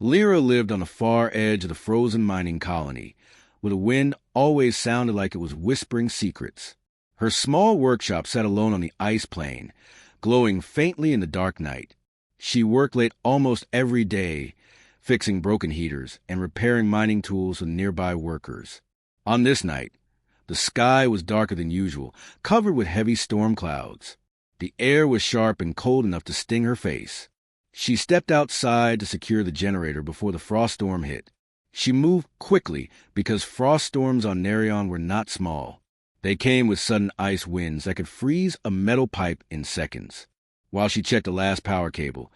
Lyra lived on the far edge of the frozen mining colony, where the wind always sounded like it was whispering secrets. Her small workshop sat alone on the ice plain, glowing faintly in the dark night. She worked late almost every day, fixing broken heaters and repairing mining tools for nearby workers. On this night, the sky was darker than usual, covered with heavy storm clouds. The air was sharp and cold enough to sting her face. She stepped outside to secure the generator before the frost storm hit. She moved quickly because frost storms on Nerion were not small. They came with sudden ice winds that could freeze a metal pipe in seconds. While she checked the last power cable,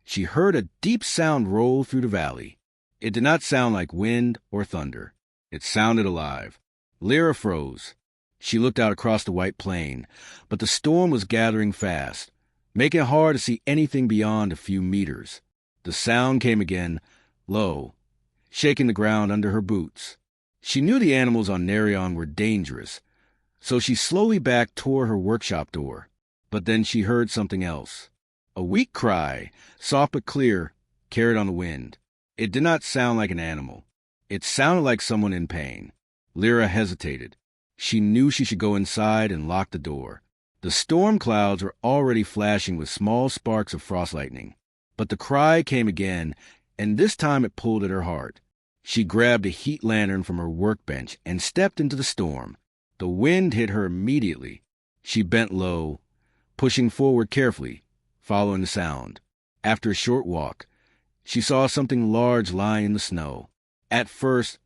she heard a deep sound roll through the valley. It did not sound like wind or thunder. It sounded alive. Lyra froze. She looked out across the white plain, but the storm was gathering fast, making it hard to see anything beyond a few meters. The sound came again, low, shaking the ground under her boots. She knew the animals on Nerion were dangerous, so she slowly backed toward her workshop door. But then she heard something else. A weak cry, soft but clear, carried on the wind. It did not sound like an animal. It sounded like someone in pain. Lyra hesitated. She knew she should go inside and lock the door. The storm clouds were already flashing with small sparks of frost lightning. But the cry came again, and this time it pulled at her heart. She grabbed a heat lantern from her workbench and stepped into the storm. The wind hit her immediately. She bent low, pushing forward carefully, following the sound. After a short walk, she saw something large lying in the snow. At first,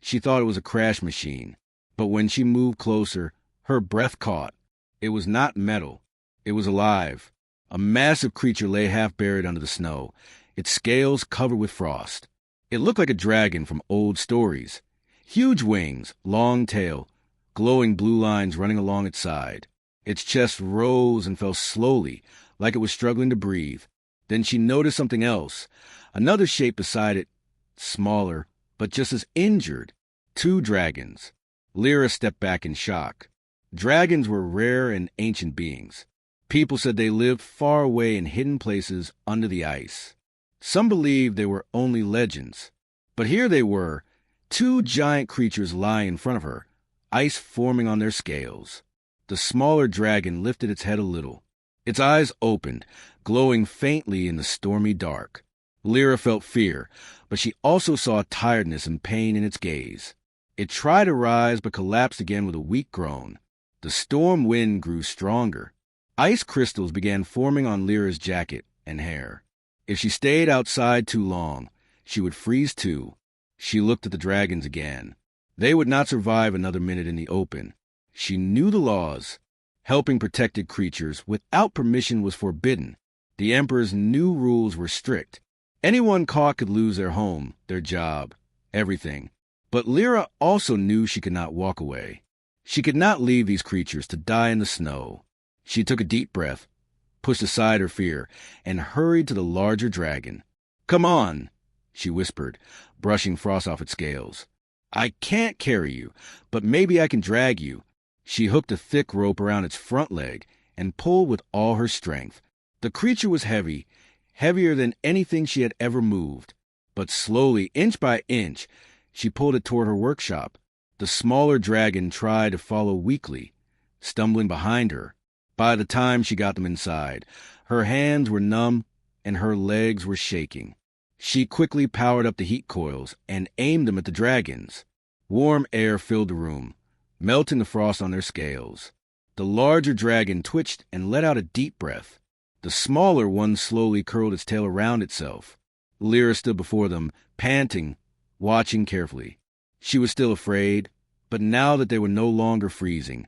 she thought it was a crash machine, but when she moved closer, her breath caught. It was not metal. It was alive. A massive creature lay half buried under the snow, its scales covered with frost. It looked like a dragon from old stories. Huge wings, long tail, glowing blue lines running along its side. Its chest rose and fell slowly, like it was struggling to breathe. Then she noticed something else, another shape beside it, smaller, but just as injured. 2 dragons. Lyra stepped back in shock. Dragons were rare and ancient beings. People said they lived far away in hidden places under the ice. Some believed they were only legends. But here they were, 2 giant creatures lying in front of her, ice forming on their scales. The smaller dragon lifted its head a little. Its eyes opened, glowing faintly in the stormy dark. Lyra felt fear, but she also saw tiredness and pain in its gaze. It tried to rise but collapsed again with a weak groan. The storm wind grew stronger. Ice crystals began forming on Lyra's jacket and hair. If she stayed outside too long, she would freeze too. She looked at the dragons again. They would not survive another minute in the open. She knew the laws. Helping protected creatures without permission was forbidden. The Emperor's new rules were strict. Anyone caught could lose their home, their job, everything. But Lyra also knew she could not walk away. She could not leave these creatures to die in the snow. She took a deep breath, pushed aside her fear, and hurried to the larger dragon. "Come on," she whispered, brushing frost off its scales. "I can't carry you, but maybe I can drag you." She hooked a thick rope around its front leg and pulled with all her strength. The creature was heavy, heavier than anything she had ever moved. But slowly, inch by inch, she pulled it toward her workshop. The smaller dragon tried to follow weakly, stumbling behind her. By the time she got them inside, her hands were numb and her legs were shaking. She quickly powered up the heat coils and aimed them at the dragons. Warm air filled the room, melting the frost on their scales. The larger dragon twitched and let out a deep breath. The smaller one slowly curled its tail around itself. Lyra stood before them, panting, watching carefully. She was still afraid, but now that they were no longer freezing,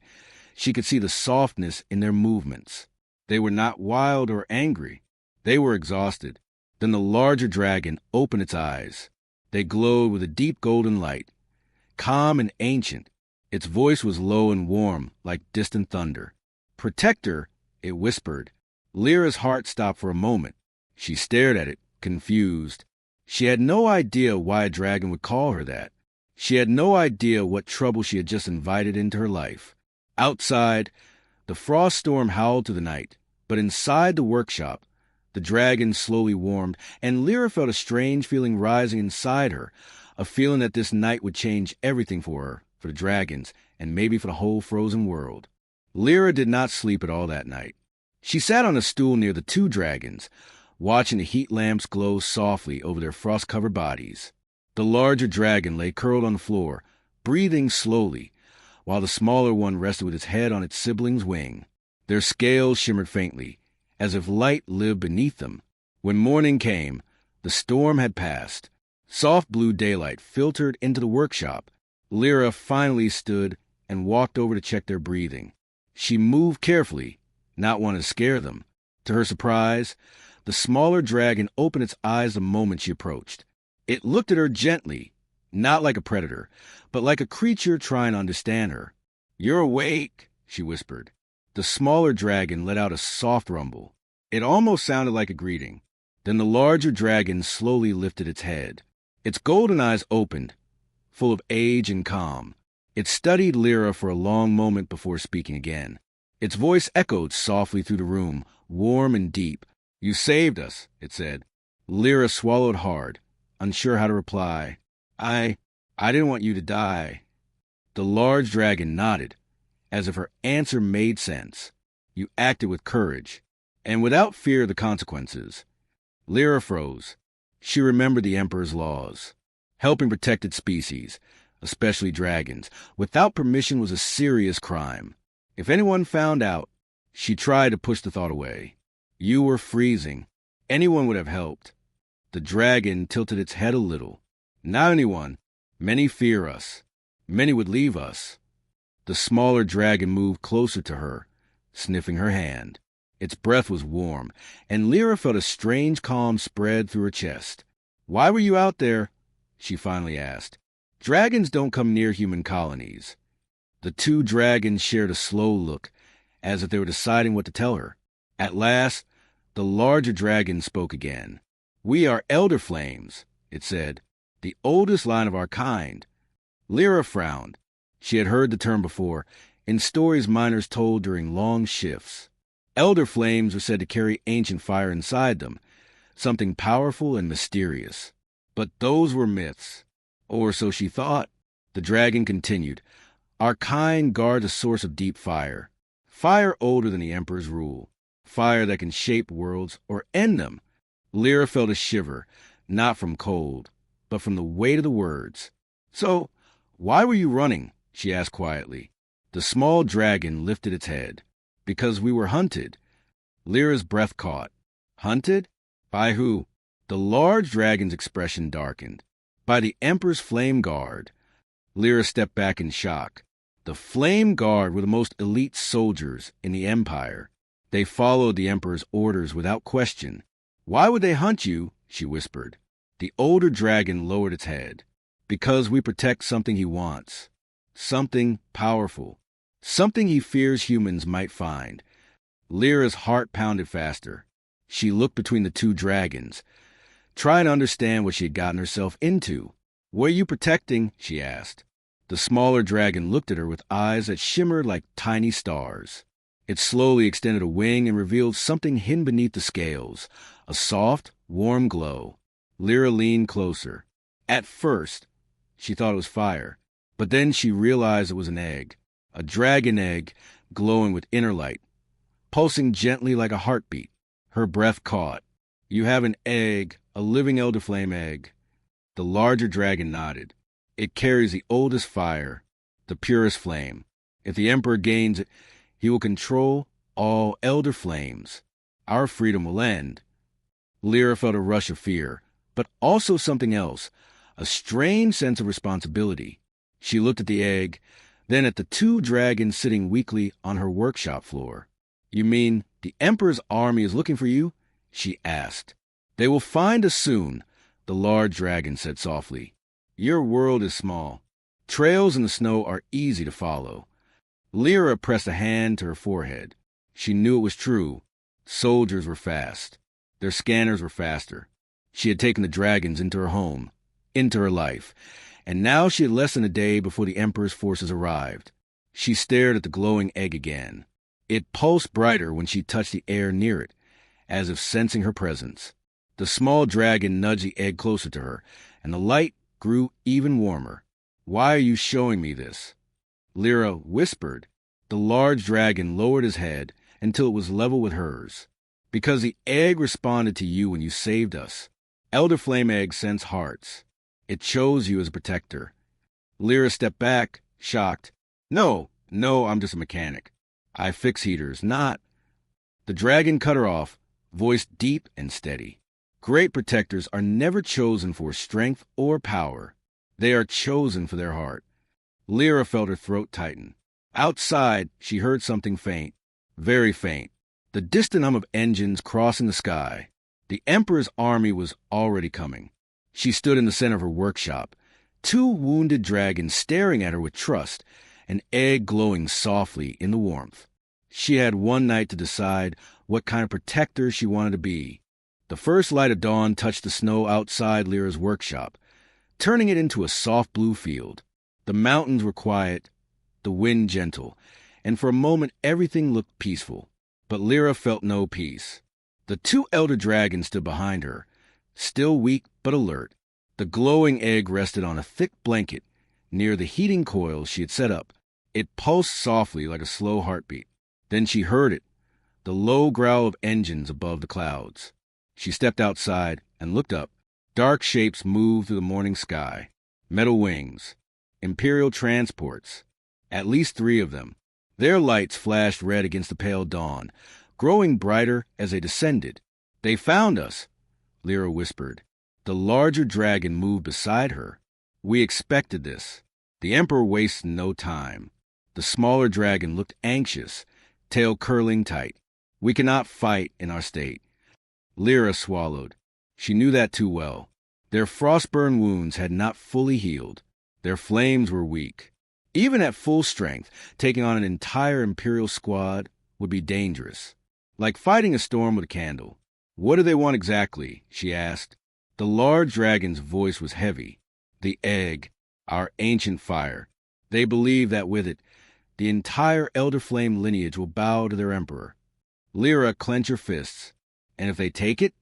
she could see the softness in their movements. They were not wild or angry. They were exhausted. Then the larger dragon opened its eyes. They glowed with a deep golden light. Calm and ancient, its voice was low and warm, like distant thunder. "Protector," it whispered. Lyra's heart stopped for a moment. She stared at it, confused. She had no idea why a dragon would call her that. She had no idea what trouble she had just invited into her life. Outside, the frost storm howled through the night, but inside the workshop, The dragon slowly warmed, and Lyra felt a strange feeling rising inside her, a feeling that this night would change everything for her, for the dragons, and maybe for the whole frozen world. Lyra did not sleep at all that night. She sat on a stool near the two dragons, watching the heat lamps glow softly over their frost-covered bodies. The larger dragon lay curled on the floor, breathing slowly, while the smaller one rested with its head on its sibling's wing. Their scales shimmered faintly, as if light lived beneath them. When morning came, the storm had passed. Soft blue daylight filtered into the workshop. Lyra finally stood and walked over to check their breathing. She moved carefully, not wanting to scare them. To her surprise, the smaller dragon opened its eyes the moment she approached. It looked at her gently, not like a predator, but like a creature trying to understand her. "You're awake," she whispered. The smaller dragon let out a soft rumble. It almost sounded like a greeting. Then the larger dragon slowly lifted its head. Its golden eyes opened, full of age and calm. It studied Lyra for a long moment before speaking again. Its voice echoed softly through the room, warm and deep. "You saved us," it said. Lyra swallowed hard, unsure how to reply. I didn't want you to die." The large dragon nodded, as if her answer made sense. "You acted with courage, and without fear of the consequences." Lyra froze. She remembered the Emperor's laws. Helping protected species, especially dragons, without permission was a serious crime. If anyone found out, she tried to push the thought away. "You were freezing. Anyone would have helped." The dragon tilted its head a little. "Not anyone. Many fear us. Many would leave us." The smaller dragon moved closer to her, sniffing her hand. Its breath was warm, and Lyra felt a strange calm spread through her chest. "Why were you out there?" she finally asked. "Dragons don't come near human colonies." The two dragons shared a slow look, as if they were deciding what to tell her. At last, the larger dragon spoke again. "We are elder flames," it said, "the oldest line of our kind." Lyra frowned. She had heard the term before, in stories miners told during long shifts. Elder flames were said to carry ancient fire inside them, something powerful and mysterious. But those were myths. Or so she thought. The dragon continued. "Our kind guards a source of deep fire. Fire older than the Emperor's rule. Fire that can shape worlds or end them." Lyra felt a shiver, not from cold, but from the weight of the words. "So, why were you running?" she asked quietly. The small dragon lifted its head. "Because we were hunted." Lyra's breath caught. "Hunted? By who?" The large dragon's expression darkened. "By the Emperor's flame guard." Lyra stepped back in shock. The flame guard were the most elite soldiers in the Empire. They followed the Emperor's orders without question. "Why would they hunt you?" she whispered. The older dragon lowered its head. "Because we protect something he wants. Something powerful. Something he fears humans might find." Lyra's heart pounded faster. She looked between the two dragons, trying to understand what she had gotten herself into. "What are you protecting?" she asked. The smaller dragon looked at her with eyes that shimmered like tiny stars. It slowly extended a wing and revealed something hidden beneath the scales, a soft, warm glow. Lyra leaned closer. At first, she thought it was fire, but then she realized it was an egg, a dragon egg glowing with inner light, pulsing gently like a heartbeat. Her breath caught. "You have an egg, a living elder flame egg." The larger dragon nodded. "It carries the oldest fire, the purest flame. If the Emperor gains it, he will control all elder flames. Our freedom will end." Lyra felt a rush of fear, but also something else, a strange sense of responsibility. She looked at the egg, then at the two dragons sitting weakly on her workshop floor. "You mean the Emperor's army is looking for you?" she asked. "They will find us soon," the large dragon said softly. "Your world is small. Trails in the snow are easy to follow." Lyra pressed a hand to her forehead. She knew it was true. Soldiers were fast. Their scanners were faster. She had taken the dragons into her home, into her life, and now she had less than a day before the Emperor's forces arrived. She stared at the glowing egg again. It pulsed brighter when she touched the air near it, as if sensing her presence. The small dragon nudged the egg closer to her, and the light grew even warmer. "Why are you showing me this?" Lyra whispered. The large dragon lowered his head until it was level with hers. "Because the egg responded to you when you saved us. Elder Flame eggs sense hearts. It chose you as a protector." Lyra stepped back, shocked. No, I'm just a mechanic. I fix heaters, not..." The dragon cut her off, voice deep and steady. "Great protectors are never chosen for strength or power. They are chosen for their heart." Lyra felt her throat tighten. Outside, she heard something faint, very faint, the distant hum of engines crossing the sky. The Emperor's army was already coming. She stood in the center of her workshop, two wounded dragons staring at her with trust, an egg glowing softly in the warmth. She had one night to decide what kind of protector she wanted to be. The first light of dawn touched the snow outside Lyra's workshop, turning it into a soft blue field. The mountains were quiet, the wind gentle, and for a moment everything looked peaceful. But Lyra felt no peace. The two elder dragons stood behind her, still weak but alert. The glowing egg rested on a thick blanket near the heating coil she had set up. It pulsed softly like a slow heartbeat. Then she heard it, the low growl of engines above the clouds. She stepped outside and looked up. Dark shapes moved through the morning sky. Metal wings. Imperial transports. At least 3 of them. Their lights flashed red against the pale dawn, growing brighter as they descended. "They found us," Lyra whispered. The larger dragon moved beside her. "We expected this." The Emperor wasted no time. The smaller dragon looked anxious, tail curling tight. "We cannot fight in our state." Lyra swallowed. She knew that too well. Their frostburn wounds had not fully healed. Their flames were weak. Even at full strength, taking on an entire Imperial squad would be dangerous. Like fighting a storm with a candle. "What do they want exactly?" she asked. The large dragon's voice was heavy. "The egg, our ancient fire. They believe that with it, the entire Elder Flame lineage will bow to their emperor." Lyra clenched her fists. "And if they take it?"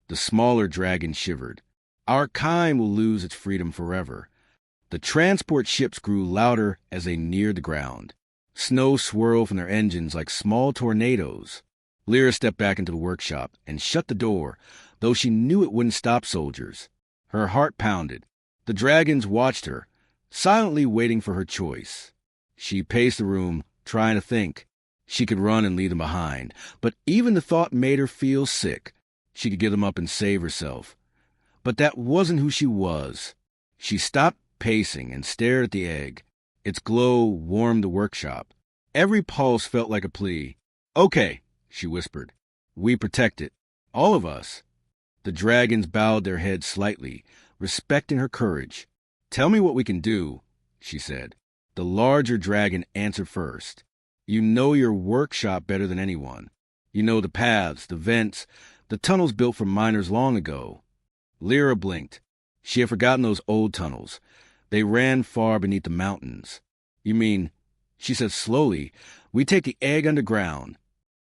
The smaller dragon shivered. "Our kind will lose its freedom forever." The transport ships grew louder as they neared the ground. Snow swirled from their engines like small tornadoes. Lyra stepped back into the workshop and shut the door, though she knew it wouldn't stop soldiers. Her heart pounded. The dragons watched her, silently waiting for her choice. She paced the room, trying to think. She could run and leave them behind, but even the thought made her feel sick. She could give them up and save herself. But that wasn't who she was. She stopped pacing and stared at the egg. Its glow warmed the workshop. Every pulse felt like a plea. "Okay," she whispered. "We protect it. All of us." The dragons bowed their heads slightly, respecting her courage. "Tell me what we can do," she said. The larger dragon answered first. "You know your workshop better than anyone. You know the paths, the vents, the tunnels built for miners long ago." Lyra blinked. She had forgotten those old tunnels. They ran far beneath the mountains. "You mean," she said slowly, "we take the egg underground?"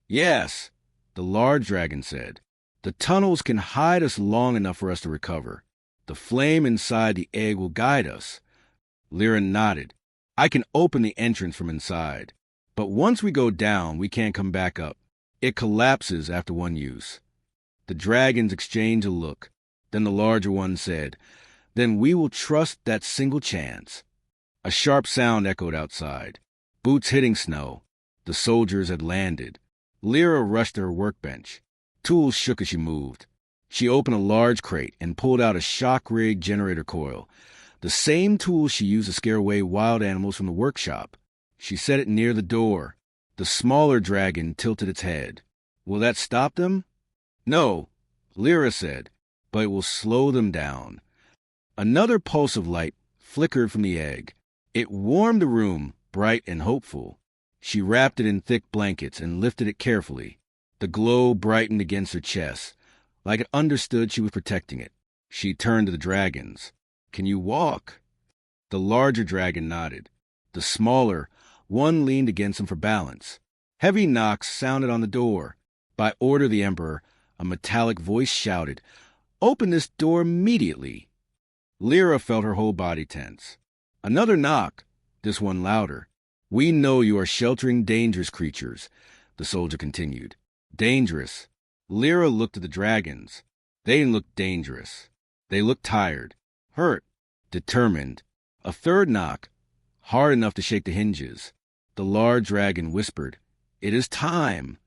"Yes," the large dragon said. "The tunnels can hide us long enough for us to recover. The flame inside the egg will guide us." Lyra nodded. "I can open the entrance from inside. But once we go down, we can't come back up. It collapses after one use." The dragons exchanged a look. Then the larger one said, "Then we will trust that single chance." A sharp sound echoed outside. Boots hitting snow. The soldiers had landed. Lyra rushed to her workbench. Tools shook as she moved. She opened a large crate and pulled out a shock-rig generator coil, the same tool she used to scare away wild animals from the workshop. She set it near the door. The smaller dragon tilted its head. "Will that stop them?" "No," Lyra said, "but it will slow them down." Another pulse of light flickered from the egg. It warmed the room, bright and hopeful. She wrapped it in thick blankets and lifted it carefully. The glow brightened against her chest, like it understood she was protecting it. She turned to the dragons. "Can you walk?" The larger dragon nodded. The smaller, one leaned against him for balance. Heavy knocks sounded on the door. By order of the Emperor, a metallic voice shouted, "Open this door immediately!" Lyra felt her whole body tense. Another knock, this one louder. "We know you are sheltering dangerous creatures," the soldier continued. Dangerous. Lyra looked at the dragons. They didn't look dangerous. They looked tired, hurt, determined. A third knock, hard enough to shake the hinges. The large dragon whispered, "It is time."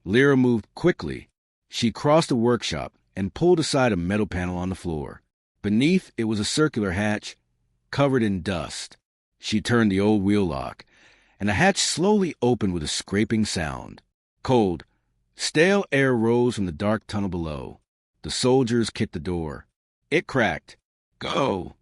Lyra moved quickly. She crossed the workshop and pulled aside a metal panel on the floor. Beneath it was a circular hatch, covered in dust. She turned the old wheel lock, and the hatch slowly opened with a scraping sound. Cold, stale air rose from the dark tunnel below. The soldiers kicked the door. It cracked. "Go!"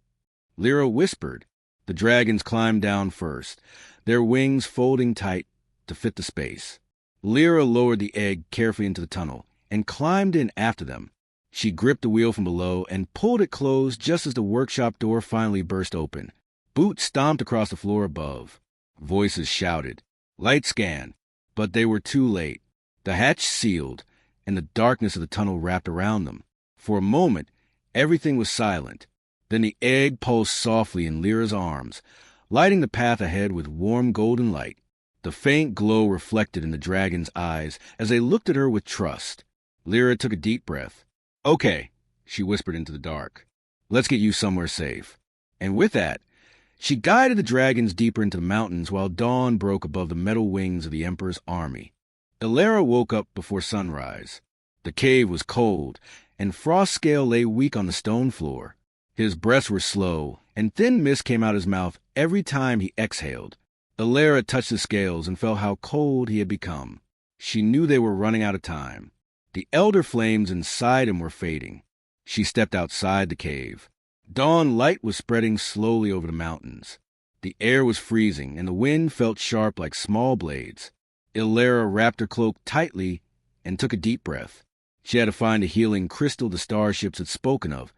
Lyra whispered. The dragons climbed down first, their wings folding tight to fit the space. Lyra lowered the egg carefully into the tunnel and climbed in after them. She gripped the wheel from below and pulled it closed just as the workshop door finally burst open. Boots stomped across the floor above. Voices shouted. Light scan. But they were too late. The hatch sealed, and the darkness of the tunnel wrapped around them. For a moment, everything was silent. Then the egg pulsed softly in Lyra's arms, lighting the path ahead with warm golden light. The faint glow reflected in the dragon's eyes as they looked at her with trust. Lyra took a deep breath. "Okay," she whispered into the dark. "Let's get you somewhere safe." And with that, she guided the dragons deeper into the mountains while dawn broke above the metal wings of the Emperor's army. Ilara woke up before sunrise. The cave was cold, and Frostscale lay weak on the stone floor. His breaths were slow, and thin mist came out his mouth every time he exhaled. Ilara touched the scales and felt how cold he had become. She knew they were running out of time. The elder flames inside him were fading. She stepped outside the cave. Dawn light was spreading slowly over the mountains. The air was freezing, and the wind felt sharp like small blades. Ilara wrapped her cloak tightly and took a deep breath. She had to find a healing crystal the starships had spoken of,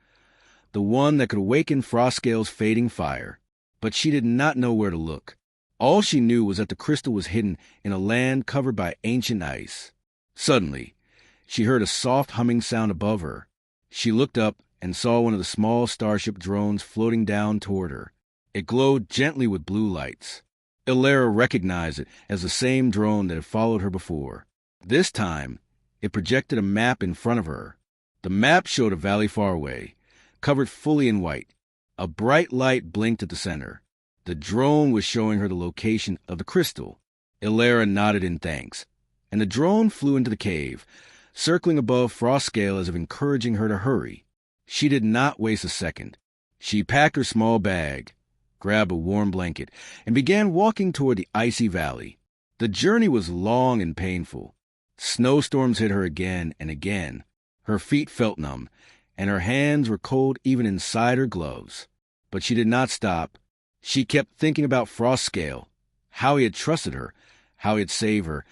the one that could awaken Frostscale's fading fire. But she did not know where to look. All she knew was that the crystal was hidden in a land covered by ancient ice. Suddenly, she heard a soft humming sound above her. She looked up and saw one of the small starship drones floating down toward her. It glowed gently with blue lights. Ilara recognized it as the same drone that had followed her before. This time, it projected a map in front of her. The map showed a valley far away, covered fully in white. A bright light blinked at the center. The drone was showing her the location of the crystal. Ilara nodded in thanks, and the drone flew into the cave, circling above Frostscale as if encouraging her to hurry. She did not waste a second. She packed her small bag, grabbed a warm blanket, and began walking toward the icy valley. The journey was long and painful. Snowstorms hit her again and again. Her feet felt numb, and her hands were cold even inside her gloves. But she did not stop. She kept thinking about Frostscale, how he had trusted her, how he had saved her,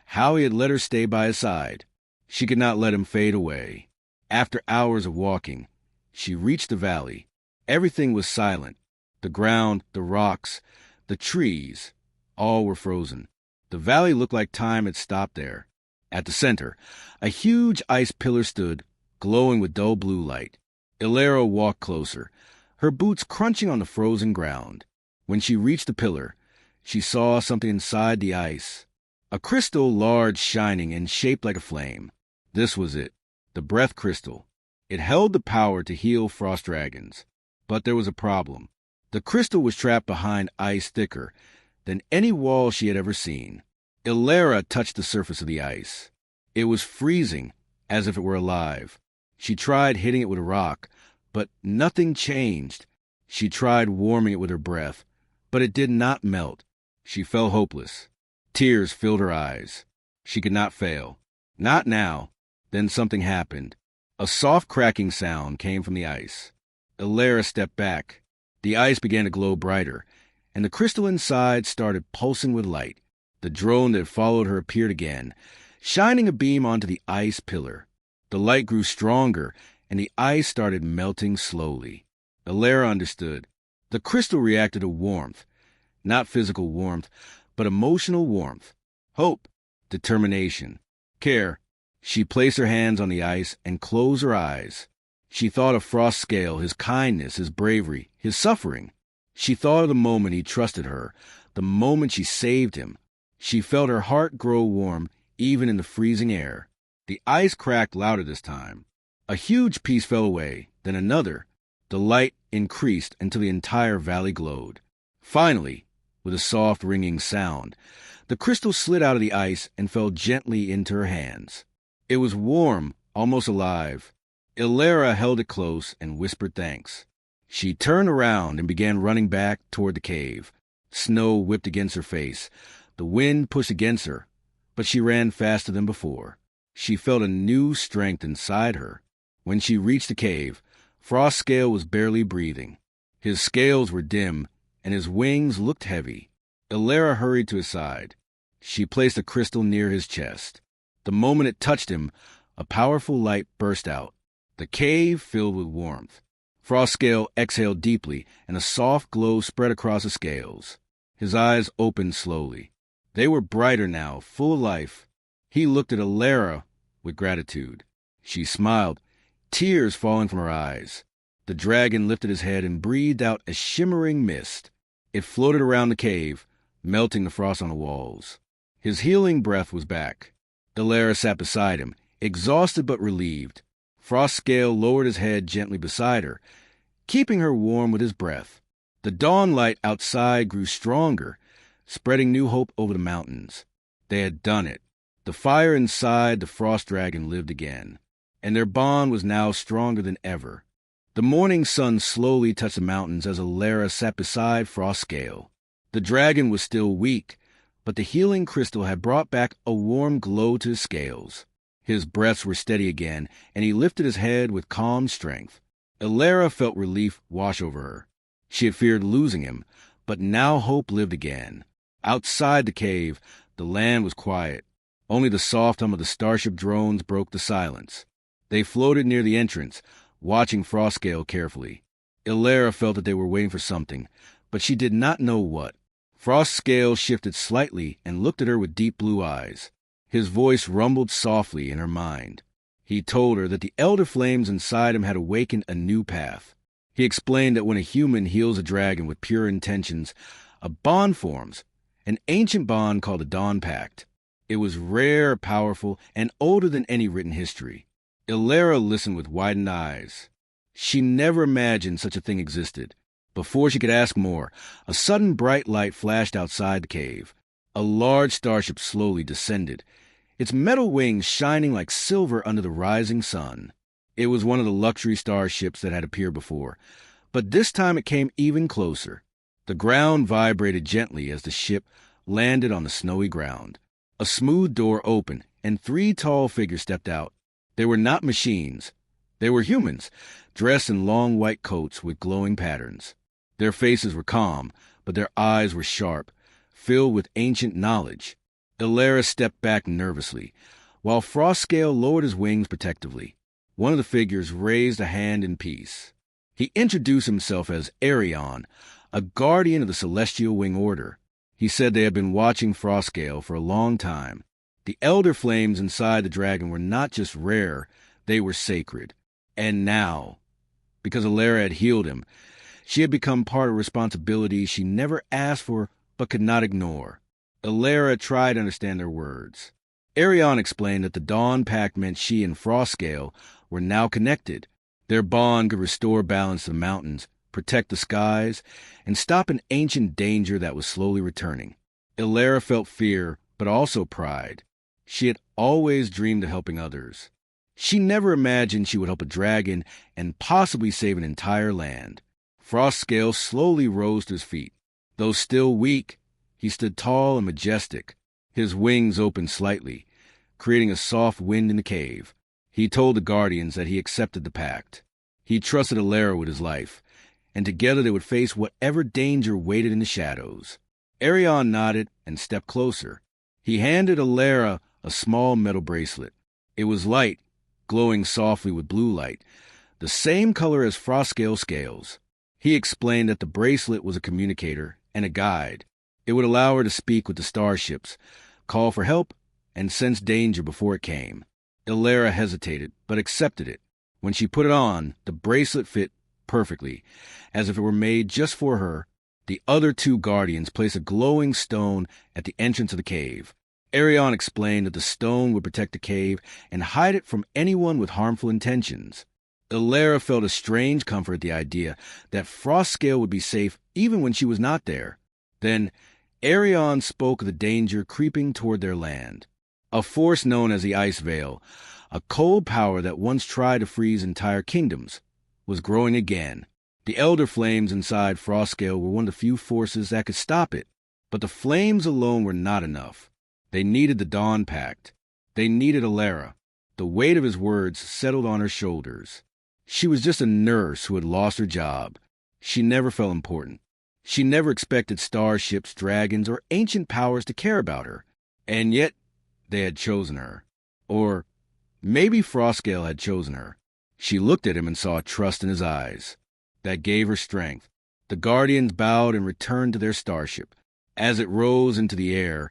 how he had let her stay by his side. She could not let him fade away. After hours of walking, she reached the valley. Everything was silent. The ground, the rocks, the trees, all were frozen. The valley looked like time had stopped there. At the center, a huge ice pillar stood, glowing with dull blue light. Ilara walked closer, her boots crunching on the frozen ground. When she reached the pillar, she saw something inside the ice. A crystal large, shining, and shaped like a flame. This was it, the breath crystal. It held the power to heal frost dragons. But there was a problem. The crystal was trapped behind ice thicker than any wall she had ever seen. Ilara touched the surface of the ice. It was freezing, as if it were alive. She tried hitting it with a rock, but nothing changed. She tried warming it with her breath, but it did not melt. She felt hopeless. Tears filled her eyes. She could not fail. Not now. Then something happened. A soft cracking sound came from the ice. Ilara stepped back. The ice began to glow brighter, and the crystal inside started pulsing with light. The drone that followed her appeared again, shining a beam onto the ice pillar. The light grew stronger, and the ice started melting slowly. Ilara understood. The crystal reacted to warmth, not physical warmth, but emotional warmth. Hope, determination, care. She placed her hands on the ice and closed her eyes. She thought of Frostscale, his kindness, his bravery, his suffering. She thought of the moment he trusted her, the moment she saved him. She felt her heart grow warm, even in the freezing air. The ice cracked louder this time. A huge piece fell away, then another. The light increased until the entire valley glowed. Finally, with a soft ringing sound, the crystal slid out of the ice and fell gently into her hands. It was warm, almost alive. Ilera held it close and whispered thanks. She turned around and began running back toward the cave. Snow whipped against her face. The wind pushed against her, but she ran faster than before. She felt a new strength inside her. When she reached the cave, Frostscale was barely breathing. His scales were dim, and his wings looked heavy. Ilera hurried to his side. She placed a crystal near his chest. The moment it touched him, a powerful light burst out. The cave filled with warmth. Frostscale exhaled deeply, and a soft glow spread across his scales. His eyes opened slowly. They were brighter now, full of life. He looked at Ilera with gratitude. She smiled, tears falling from her eyes. The dragon lifted his head and breathed out a shimmering mist. It floated around the cave, melting the frost on the walls. His healing breath was back. Ilera sat beside him, exhausted but relieved. Frostscale lowered his head gently beside her, keeping her warm with his breath. The dawn light outside grew stronger, spreading new hope over the mountains. They had done it. The fire inside the frost dragon lived again, and their bond was now stronger than ever. The morning sun slowly touched the mountains as Ilera sat beside Frostscale. The dragon was still weak, but the healing crystal had brought back a warm glow to his scales. His breaths were steady again, and he lifted his head with calm strength. Ilera felt relief wash over her. She had feared losing him, but now hope lived again. Outside the cave, the land was quiet. Only the soft hum of the starship drones broke the silence. They floated near the entrance, watching Frostscale carefully. Ilera felt that they were waiting for something, but she did not know what. Frostscale shifted slightly and looked at her with deep blue eyes. His voice rumbled softly in her mind. He told her that the elder flames inside him had awakened a new path. He explained that when a human heals a dragon with pure intentions, a bond forms, an ancient bond called the Dawn Pact. It was rare, powerful, and older than any written history. Ilera listened with widened eyes. She never imagined such a thing existed. Before she could ask more, a sudden bright light flashed outside the cave. A large starship slowly descended, its metal wings shining like silver under the rising sun. It was one of the luxury starships that had appeared before, but this time it came even closer. The ground vibrated gently as the ship landed on the snowy ground. A smooth door opened, and 3 tall figures stepped out. They were not machines. They were humans, dressed in long white coats with glowing patterns. Their faces were calm, but their eyes were sharp, filled with ancient knowledge. Ilera stepped back nervously, while Frostscale lowered his wings protectively. One of the figures raised a hand in peace. He introduced himself as Arion, a guardian of the Celestial Wing Order. He said they had been watching Frostscale for a long time. The elder flames inside the dragon were not just rare, they were sacred. And now, because Ilera had healed him, she had become part of a responsibility she never asked for but could not ignore. Ilera tried to understand their words. Arion explained that the Dawn Pact meant she and Frostscale were now connected. Their bond could restore balance to the mountains, protect the skies, and stop an ancient danger that was slowly returning. Ilera felt fear, but also pride. She had always dreamed of helping others. She never imagined she would help a dragon and possibly save an entire land. Frostscale slowly rose to his feet. Though still weak, he stood tall and majestic. His wings opened slightly, creating a soft wind in the cave. He told the Guardians that he accepted the pact. He trusted Ilera with his life, and together they would face whatever danger waited in the shadows. Arion nodded and stepped closer. He handed Ilera a small metal bracelet. It was light, glowing softly with blue light, the same color as Frostscale's scales. He explained that the bracelet was a communicator and a guide. It would allow her to speak with the starships, call for help, and sense danger before it came. Ilara hesitated, but accepted it. When she put it on, the bracelet fit perfectly, as if it were made just for her. The other two guardians placed a glowing stone at the entrance of the cave. Arion explained that the stone would protect the cave and hide it from anyone with harmful intentions. Ilara felt a strange comfort at the idea that Frostscale would be safe even when she was not there. Then Arion spoke of the danger creeping toward their land. A force known as the Ice Veil, a cold power that once tried to freeze entire kingdoms, was growing again. The Elder Flames inside Frostscale were one of the few forces that could stop it. But the flames alone were not enough. They needed the Dawn Pact. They needed Ilara. The weight of his words settled on her shoulders. She was just a nurse who had lost her job. She never felt important. She never expected starships, dragons, or ancient powers to care about her. And yet, they had chosen her. Or maybe Frostscale had chosen her. She looked at him and saw trust in his eyes. That gave her strength. The Guardians bowed and returned to their starship. As it rose into the air,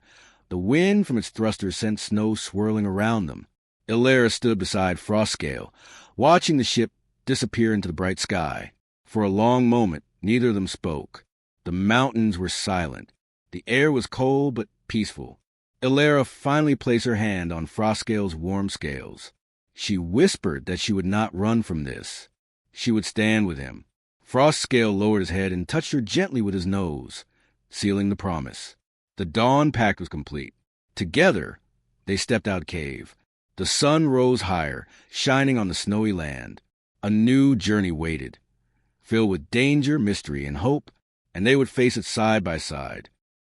the wind from its thrusters sent snow swirling around them. Ilara stood beside Frostscale, watching the ship disappear into the bright sky. For a long moment, neither of them spoke. The mountains were silent. The air was cold but peaceful. Ilara finally placed her hand on Frostscale's warm scales. She whispered that she would not run from this. She would stand with him. Frostscale lowered his head and touched her gently with his nose, sealing the promise. The Dawn Pact was complete. Together, they stepped out of the cave. The sun rose higher, shining on the snowy land. A new journey waited, filled with danger, mystery, and hope, and they would face it side by side.